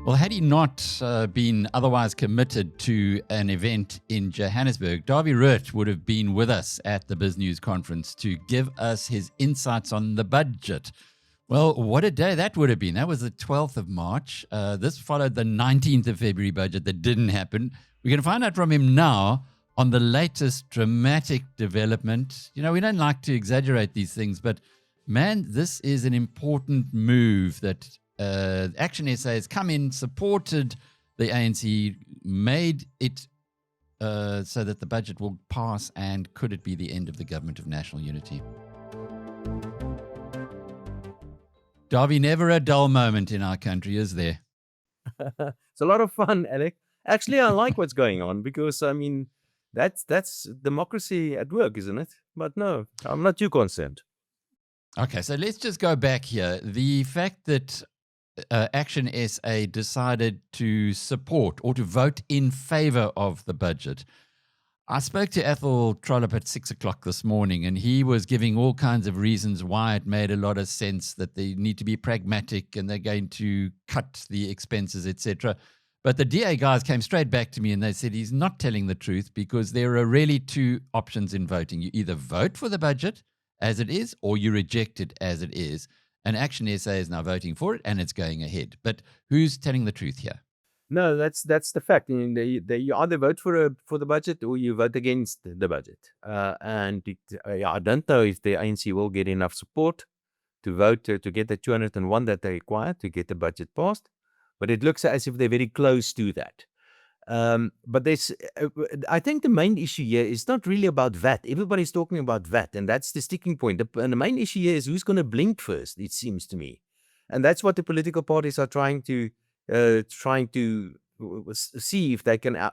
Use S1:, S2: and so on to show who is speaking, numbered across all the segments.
S1: Well, had he not been otherwise committed to an event in Johannesburg, Dawie Roodt would have been with us at the Biz News conference to give us his insights on the budget. Well, what a day that would have been. That was the 12th of March. This followed the 19th of February budget that didn't happen. We're going to find out from him now on the latest dramatic development. You know, we don't like to exaggerate these things, but man, this is an important move that Action SA has come in, supported the ANC, made it so that the budget will pass, and could it be the end of the government of national unity? Dawie, never a dull moment in our country, is there?
S2: It's a lot of fun, Alec. Actually, I like what's going on because, I mean, that's democracy at work, isn't it? But no, I'm not too concerned.
S1: Okay, so let's just go back here. The fact that Action SA decided to support or to vote in favor of the budget. I spoke to Ethel Trollop at 6 o'clock this morning, and he was giving all kinds of reasons why it made a lot of sense, that they need to be pragmatic and they're going to cut the expenses, etc. But the DA guys came straight back to me and they said he's not telling the truth, because there are really two options in voting. You either vote for the budget as it is, or you reject it as it is. And Action SA is now voting for it, and it's going ahead. But who's telling the truth here?
S2: No, that's the fact. I mean, you either vote for the budget or you vote against the budget. I don't know if the ANC will get enough support to vote to get the 201 that they require to get the budget passed. But it looks as if they're very close to that. But I think the main issue here is not really about VAT. Everybody's talking about VAT, and that's the sticking point. And the main issue here is who's going to blink first, it seems to me. And that's what the political parties are trying to see if they can.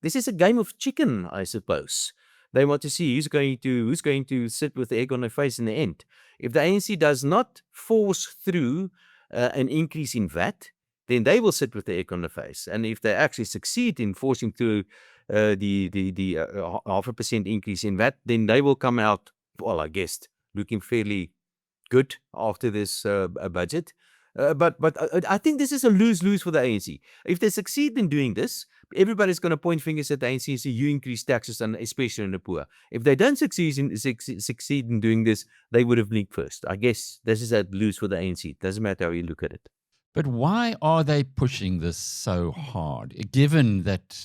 S2: This is a game of chicken, I suppose. They want to see who's going to sit with the egg on their face in the end. If the ANC does not force through an increase in VAT, then they will sit with the egg on the face. And if they actually succeed in forcing through the 0.5% increase in VAT, then they will come out, well, I guess, looking fairly good after this budget. But I think this is a lose-lose for the ANC. If they succeed in doing this, everybody's going to point fingers at the ANC and say, you increase taxes, and especially in the poor. If they don't succeed in doing this, they would have blinked first. I guess this is a lose for the ANC. It doesn't matter how you look at it.
S1: But why are they pushing this so hard, given that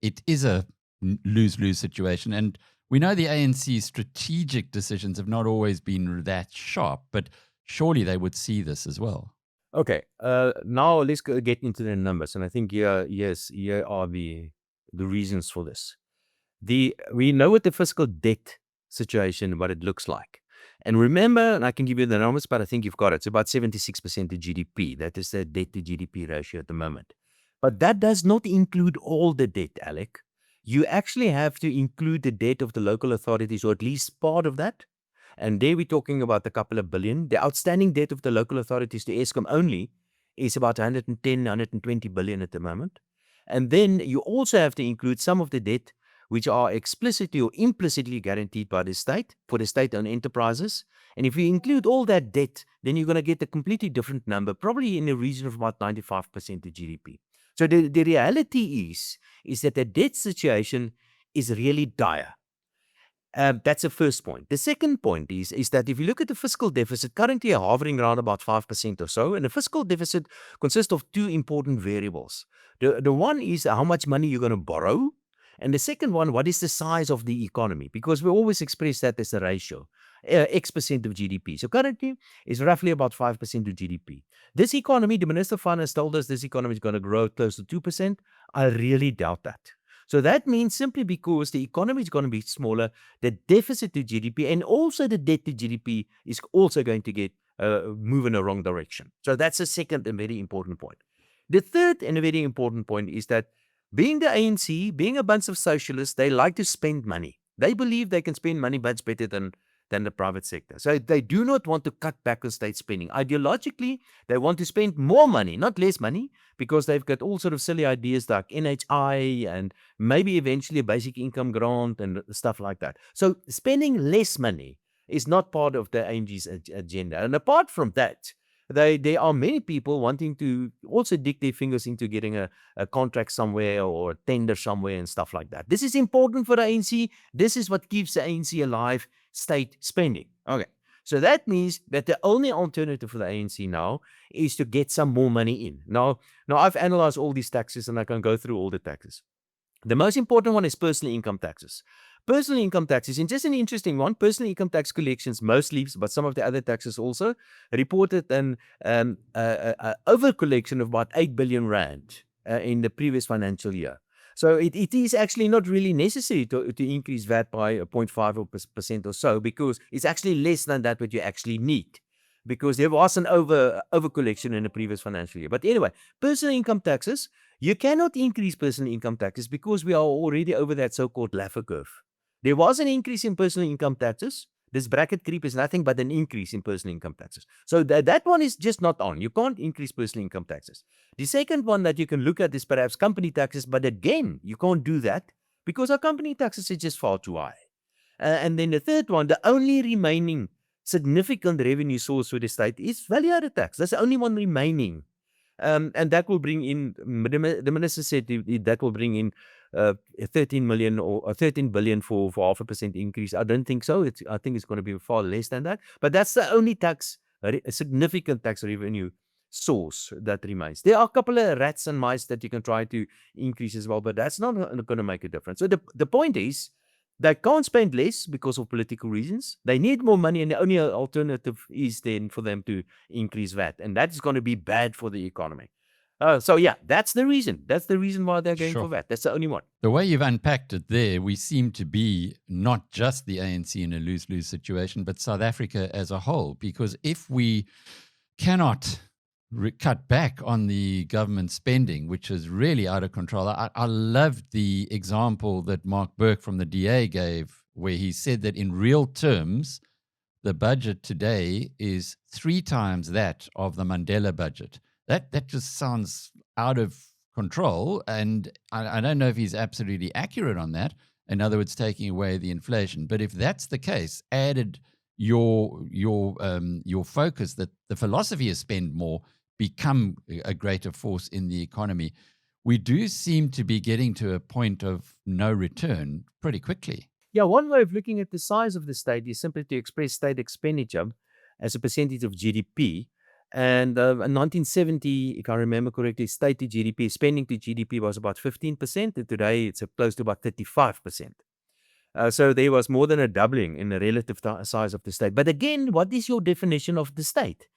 S1: it is a lose-lose situation? And we know the ANC's strategic decisions have not always been that sharp, but surely they would see this as well.
S2: Okay, now let's get into the numbers. And I think here are the reasons for this. We know what the fiscal debt situation, what it looks like. And remember, and I can give you the numbers, but I think you've got it. It's about 76% of GDP. That is the debt to GDP ratio at the moment. But that does not include all the debt, Alec. You actually have to include the debt of the local authorities, or at least part of that. And there we're talking about a couple of billion. The outstanding debt of the local authorities to Eskom only is about 110, 120 billion at the moment. And then you also have to include some of the debt which are explicitly or implicitly guaranteed by the state for the state-owned enterprises. And if you include all that debt, then you're going to get a completely different number, probably in the region of about 95% of GDP. So the reality is that the debt situation is really dire. That's the first point. The second point is that if you look at the fiscal deficit, currently hovering around about 5% or so, and the fiscal deficit consists of two important variables. The one is how much money you're going to borrow, and the second one, what is the size of the economy? Because we always express that as a ratio, X% of GDP. So currently, it's roughly about 5% of GDP. This economy, the Minister of Finance told us this economy is going to grow close to 2%. I really doubt that. So that means simply because the economy is going to be smaller, the deficit to GDP and also the debt to GDP is also going to get move in the wrong direction. So that's a second and very important point. The third and a very important point is that being the ANC, being a bunch of socialists, they like to spend money. They believe they can spend money much better than the private sector. So they do not want to cut back on state spending. Ideologically, they want to spend more money, not less money, because they've got all sort of silly ideas like NHI and maybe eventually a basic income grant and stuff like that. So spending less money is not part of the ANG's agenda. And apart from that, there are many people wanting to also dig their fingers into getting a contract somewhere or a tender somewhere and stuff like that. This is important for the ANC. This is what keeps the ANC alive, state spending. Okay. So that means that the only alternative for the ANC now is to get some more money in. Now I've analyzed all these taxes and I can go through all the taxes. The most important one is personal income taxes. Personal income taxes, and just an interesting one, personal income tax collections mostly, but some of the other taxes also, reported an over collection of about 8 billion rand in the previous financial year. So it is actually not really necessary to increase VAT by 0.5% or so, because it's actually less than that what you actually need, because there was an over collection in the previous financial year. But anyway, personal income taxes, you cannot increase personal income taxes because we are already over that so-called Laffer curve. There was an increase in personal income taxes. This bracket creep is nothing but an increase in personal income taxes. So that one is just not on. You can't increase personal income taxes. The second one that you can look at is perhaps company taxes, but again, you can't do that because our company taxes are just far too high. And then the third one, the only remaining significant revenue source for the state is value-added tax. That's the only one remaining. And that will bring in, the minister said that will bring in 13 million or 13 billion for 0.5% increase. I don't think so. I think it's going to be far less than that. But that's the only a significant tax revenue source that remains. There are a couple of rats and mice that you can try to increase as well, but that's not going to make a difference. So the point is, they can't spend less because of political reasons. They need more money, and the only alternative is then for them to increase VAT, and that is going to be bad for the economy. So yeah, that's the reason. That's the reason why they're going for VAT. That's the only one.
S1: The way you've unpacked it there, we seem to be not just the ANC in a lose-lose situation, but South Africa as a whole. Because if we cannot cut back on the government spending, which is really out of control. I loved the example that Mark Burke from the DA gave, where he said that in real terms, the budget today is 3 times that of the Mandela budget. That just sounds out of control, and I don't know if he's absolutely accurate on that. In other words, taking away the inflation. But if that's the case, added your focus that the philosophy is spend more, become a greater force in the economy, we do seem to be getting to a point of no return pretty quickly.
S2: Yeah, one way of looking at the size of the state is simply to express state expenditure as a percentage of GDP. And in 1970, if I remember correctly, state to GDP, spending to GDP was about 15%, and today it's close to about 35%. So there was more than a doubling in the relative size of the state. But again, what is your definition of the state?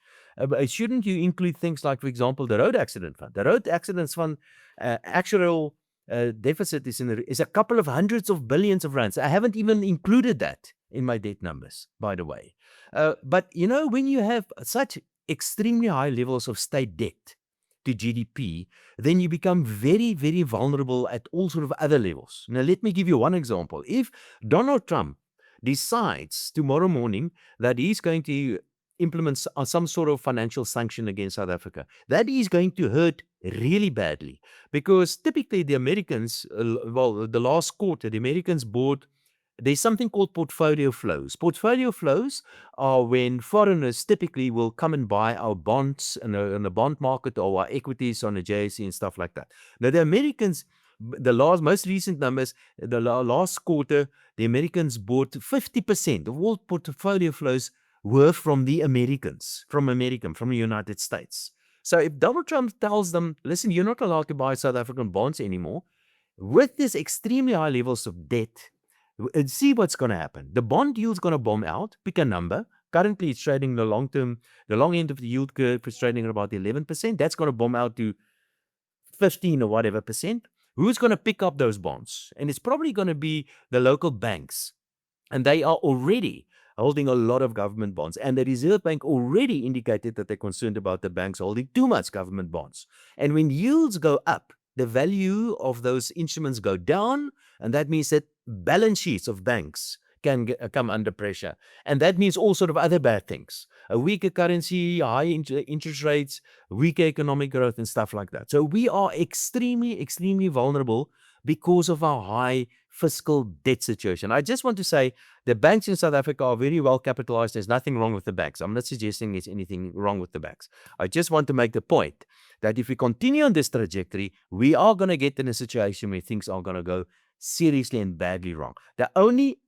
S2: Shouldn't you include things like, for example, the road accident fund? The road accident fund actual deficit is a couple of hundreds of billions of rands. I haven't even included that in my debt numbers, by the way. But you know, when you have such extremely high levels of state debt to GDP, then you become very, very vulnerable at all sort of other levels. Now, let me give you one example. If Donald Trump decides tomorrow morning that he's going to implement some sort of financial sanction against South Africa, that is going to hurt really badly, because typically the Americans, the last quarter, the Americans bought, there's something called portfolio flows. Portfolio flows are when foreigners typically will come and buy our bonds in the bond market or our equities on the JSE and stuff like that. Now the Americans, most recent numbers, the last quarter, the Americans bought 50% of all portfolio flows were from the Americans, from the United States. So if Donald Trump tells them, listen, you're not allowed to buy South African bonds anymore, with this extremely high levels of debt, see what's going to happen. The bond yield's going to bomb out. Pick a number. Currently, it's trading the long end of the yield curve is trading at about 11%. That's going to bomb out to 15 or whatever percent. Who's going to pick up those bonds? And it's probably going to be the local banks. And they are already holding a lot of government bonds. And the Reserve Bank already indicated that they're concerned about the banks holding too much government bonds. And when yields go up, the value of those instruments go down, and that means that balance sheets of banks can come under pressure. And that means all sort of other bad things. A weaker currency, high interest rates, weaker economic growth, and stuff like that. So we are extremely, extremely vulnerable because of our high fiscal debt situation. I just want to say the banks in South Africa are very well capitalized. There's nothing wrong with the banks. I'm not suggesting there's anything wrong with the banks. I just want to make the point that if we continue on this trajectory, we are going to get in a situation where things are going to go seriously and badly wrong. The only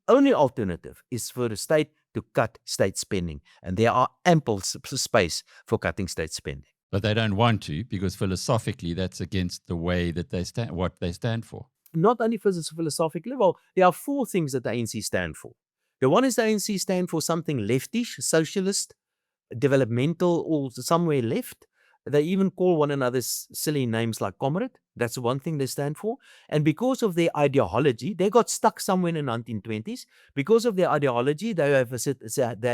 S2: alternative is for the state to cut state spending, and there are ample space for cutting state spending.
S1: But they don't want to, because philosophically that's against the way that they stand, what they stand for.
S2: Not only for the philosophic level, there are four things that the ANC stand for. The one is the ANC stand for something leftish, socialist, developmental, or somewhere left. They even call one another silly names like comrade. That's one thing they stand for. And because of their ideology, they got stuck somewhere in the 1920s. Because of their ideology, they have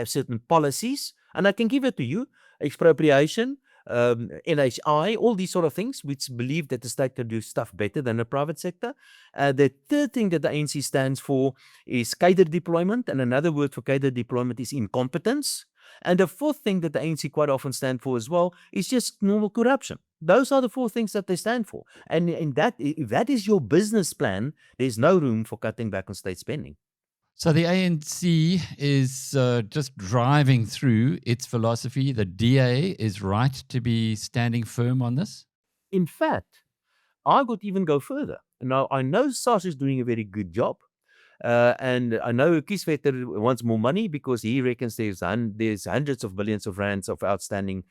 S2: certain policies. And I can give it to you. Expropriation, NHI, all these sort of things, which believe that the state can do stuff better than the private sector. The third thing that the ANC stands for is cadre deployment. And another word for cadre deployment is incompetence. And the fourth thing that the ANC quite often stand for as well is just normal corruption. Those are the four things that they stand for. And if that is your business plan, there's no room for cutting back on state spending.
S1: So the ANC is just driving through its philosophy. The DA is right to be standing firm on this?
S2: In fact, I would even go further. Now, I know SARS is doing a very good job. And I know Kieswetter wants more money because he reckons there's hundreds of billions of rands of outstanding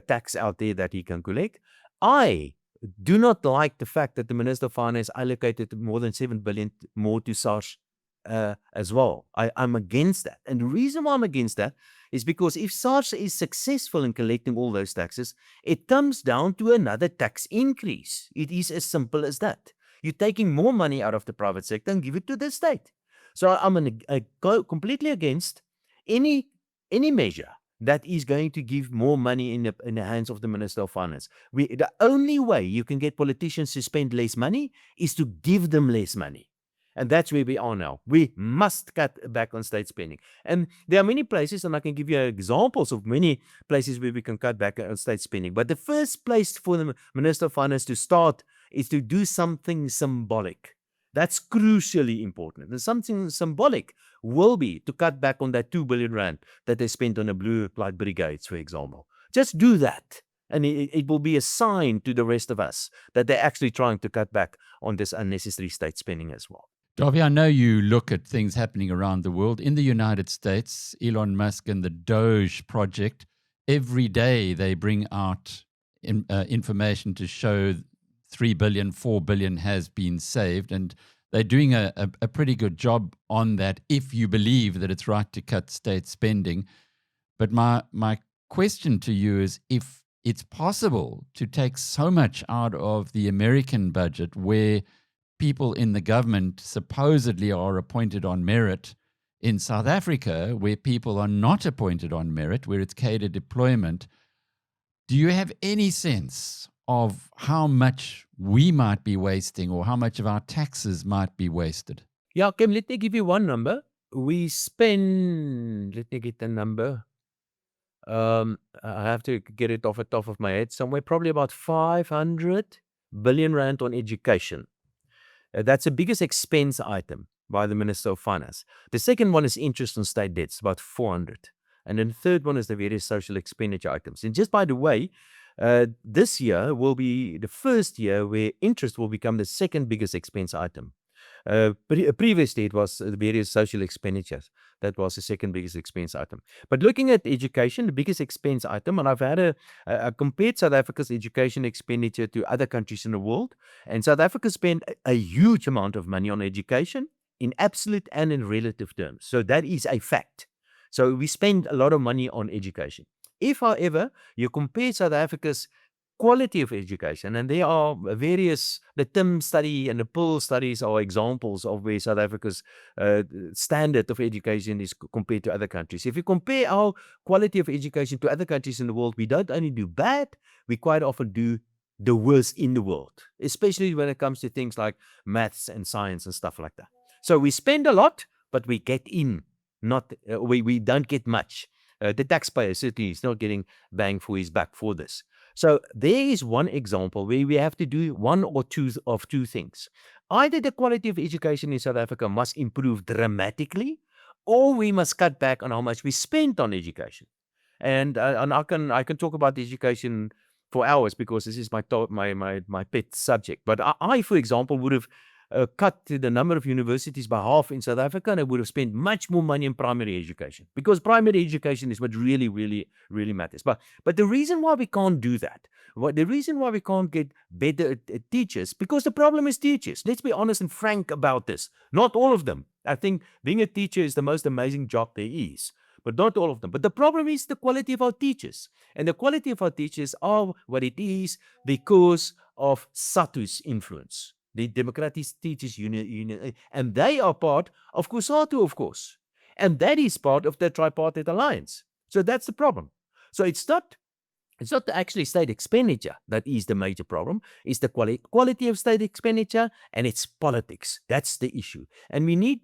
S2: tax out there that he can collect. I do not like the fact that the Minister of Finance allocated more than 7 billion more to SARS as well. I'm against that. And the reason why I'm against that is because if SARS is successful in collecting all those taxes, it comes down to another tax increase. It is as simple as that. You're taking more money out of the private sector and give it to the state. So I'm completely against any measure that is going to give more money in the hands of the Minister of Finance. The only way you can get politicians to spend less money is to give them less money. And that's where we are now. We must cut back on state spending. And there are many places, and I can give you examples of many places where we can cut back on state spending. But the first place for the Minister of Finance to start is to do something symbolic. That's crucially important. And something symbolic will be to cut back on that 2 billion rand that they spent on the blue light brigades, for example. Just do that. And it will be a sign to the rest of us that they're actually trying to cut back on this unnecessary state spending as well.
S1: Dawie, I know you look at things happening around the world. In the United States, Elon Musk and the Doge project, every day they bring out information to show 3 billion, 4 billion has been saved. And they're doing a pretty good job on that if you believe that it's right to cut state spending. But my question to you is, if it's possible to take so much out of the American budget where people in the government supposedly are appointed on merit, in South Africa, where people are not appointed on merit, where it's cadre deployment, do you have any sense of how much we might be wasting or how much of our taxes might be wasted?
S2: Yeah, Kim, let me give you one number. We spend, let me get the number. I have to get it off the top of my head somewhere, probably about 500 billion rand on education. That's the biggest expense item by the Minister of Finance. The second one is interest on state debts, about 400. And then the third one is the various social expenditure items. And just by the way, this year will be the first year where interest will become the second biggest expense item. Previously, it was the various social expenditures. That was the second biggest expense item. But looking at education, the biggest expense item, and I've had compared South Africa's education expenditure to other countries in the world, and South Africa spent a huge amount of money on education in absolute and in relative terms. So that is a fact. So we spend a lot of money on education. If, however, you compare South Africa's quality of education, and there are various, the TIM study and the PIL studies are examples of where South Africa's standard of education is compared to other countries. If you compare our quality of education to other countries in the world, we don't only do bad, we quite often do the worst in the world, especially when it comes to things like maths and science and stuff like that. So we spend a lot, but we get in, we don't get much. The taxpayer certainly is not getting bang for his buck for this. So there is one example where we have to do one or two of two things. Either the quality of education in South Africa must improve dramatically, or we must cut back on how much we spend on education. And I can talk about education for hours because this is my pet subject. But I, for example, would have cut the number of universities by half in South Africa, and I would have spent much more money in primary education, because primary education is what really matters. But the reason why we can't do that, the reason why we can't get better teachers, because the problem is teachers. Let's be honest and frank about this. Not all of them. I think being a teacher is the most amazing job there is, but not all of them. But the problem is the quality of our teachers. And the quality of our teachers are what it is because of SATU's influence, the Democratic Teachers Union. And they are part of COSATU, of course. And that is part of the tripartite alliance. So that's the problem. So it's not actually state expenditure that is the major problem. It's the quality of state expenditure, and it's politics. That's the issue. And we need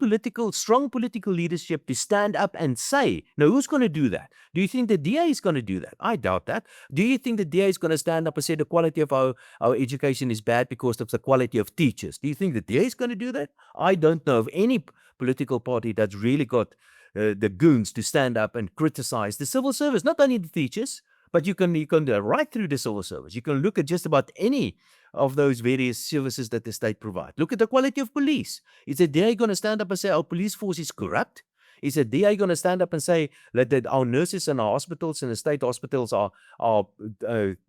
S2: strong political leadership to stand up and say, now, who's going to do that? Do you think the DA is going to do that? I doubt that. Do you think the DA is going to stand up and say the quality of our education is bad because of the quality of teachers? Do you think the DA is going to do that? I don't know of any political party that's really got the goons to stand up and criticize the civil service, not only the teachers, but you can right through the civil service. You can look at just about any of those various services that the state provides. Look at the quality of police. Is the DA going to stand up and say our police force is corrupt? Is the DA going to stand up and say that our nurses and our hospitals and the state hospitals are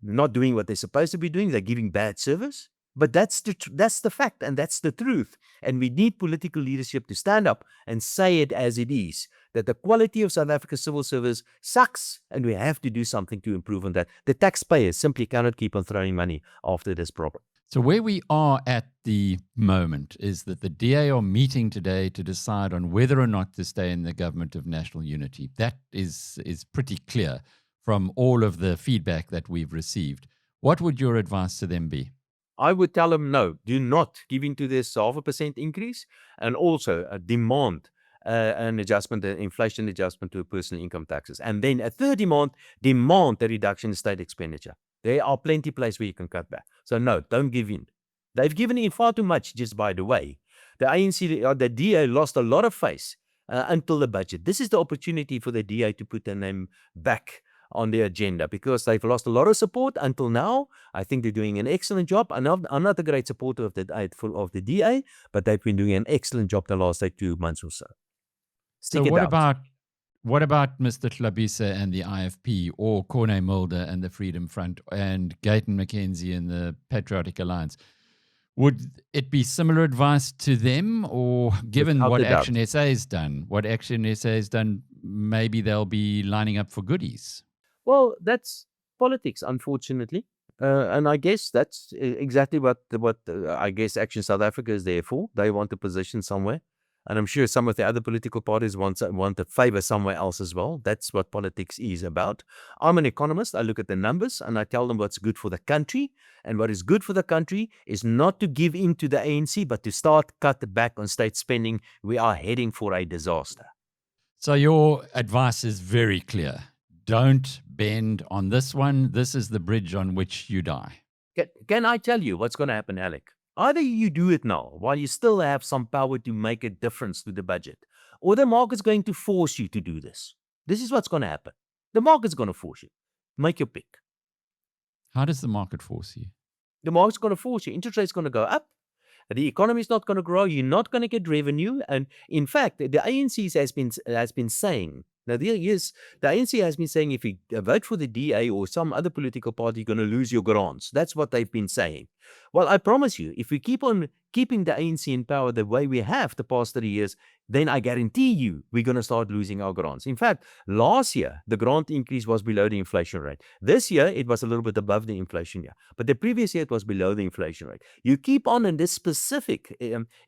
S2: not doing what they're supposed to be doing? They're giving bad service? But that's the fact, and that's the truth. And we need political leadership to stand up and say it as it is, that the quality of South Africa's civil service sucks, and we have to do something to improve on that. The taxpayers simply cannot keep on throwing money after this problem.
S1: So where we are at the moment is that the DA are meeting today to decide on whether or not to stay in the government of national unity. That is pretty clear from all of the feedback that we've received. What would your advice to them be?
S2: I would tell them, no, do not give in to this 0.5% increase, and also demand an adjustment, an inflation adjustment to personal income taxes. And then a third demand the reduction in state expenditure. There are plenty of places where you can cut back. So no, don't give in. They've given in far too much, just by the way. The ANC, the DA lost a lot of face until the budget. This is the opportunity for the DA to put their name back on the agenda, because they've lost a lot of support until now. I think they're doing an excellent job. I'm not a great supporter of the DA, but they've been doing an excellent job the last 2 months or so.
S1: So what about Mr. Tlhabise and the IFP, or Corne Mulder and the Freedom Front, and Gayton McKenzie and the Patriotic Alliance? Would it be similar advice to them, or given what Action SA has done, maybe they'll be lining up for goodies?
S2: Well, that's politics, unfortunately. And I guess that's exactly what I guess Action South Africa is there for. They want a position somewhere. And I'm sure some of the other political parties want to favor somewhere else as well. That's what politics is about. I'm an economist. I look at the numbers and I tell them what's good for the country. And what is good for the country is not to give in to the ANC, but to start cut back on state spending. We are heading for a disaster.
S1: So your advice is very clear. Don't bend on this one. This is the bridge on which you die.
S2: Can I tell you what's going to happen, Alec? Either you do it now while you still have some power to make a difference to the budget, or the market's going to force you to do this. This is what's going to happen. The market's going to force you. Make your pick.
S1: How does the market force you?
S2: The market's going to force you. Interest rate's going to go up. The economy is not going to grow. You're not going to get revenue. And in fact, the ANC has been saying, now, yes, the ANC has been saying if you vote for the DA or some other political party, you're going to lose your grants. That's what they've been saying. Well, I promise you, if we keep on keeping the ANC in power the way we have the past 3 years, then I guarantee you we're going to start losing our grants. In fact, last year, the grant increase was below the inflation rate. This year, it was a little bit above the inflation year. But the previous year, it was below the inflation rate. You keep on in this specific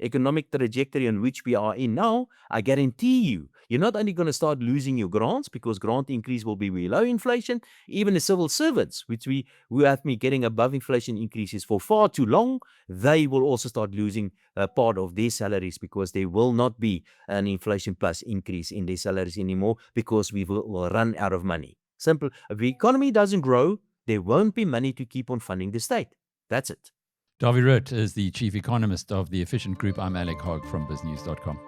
S2: economic trajectory in which we are in now, I guarantee you, you're not only going to start losing your grants because grant increase will be below inflation, even the civil servants, which we have been getting above inflation increases for far too long, they will also start losing part of their salaries because there will not be an inflation plus increase in their salaries anymore because we will run out of money. Simple. If the economy doesn't grow, there won't be money to keep on funding the state. That's it.
S1: Dawie Roodt is the chief economist of the Efficient Group. I'm Alec Hogg from biznews.com.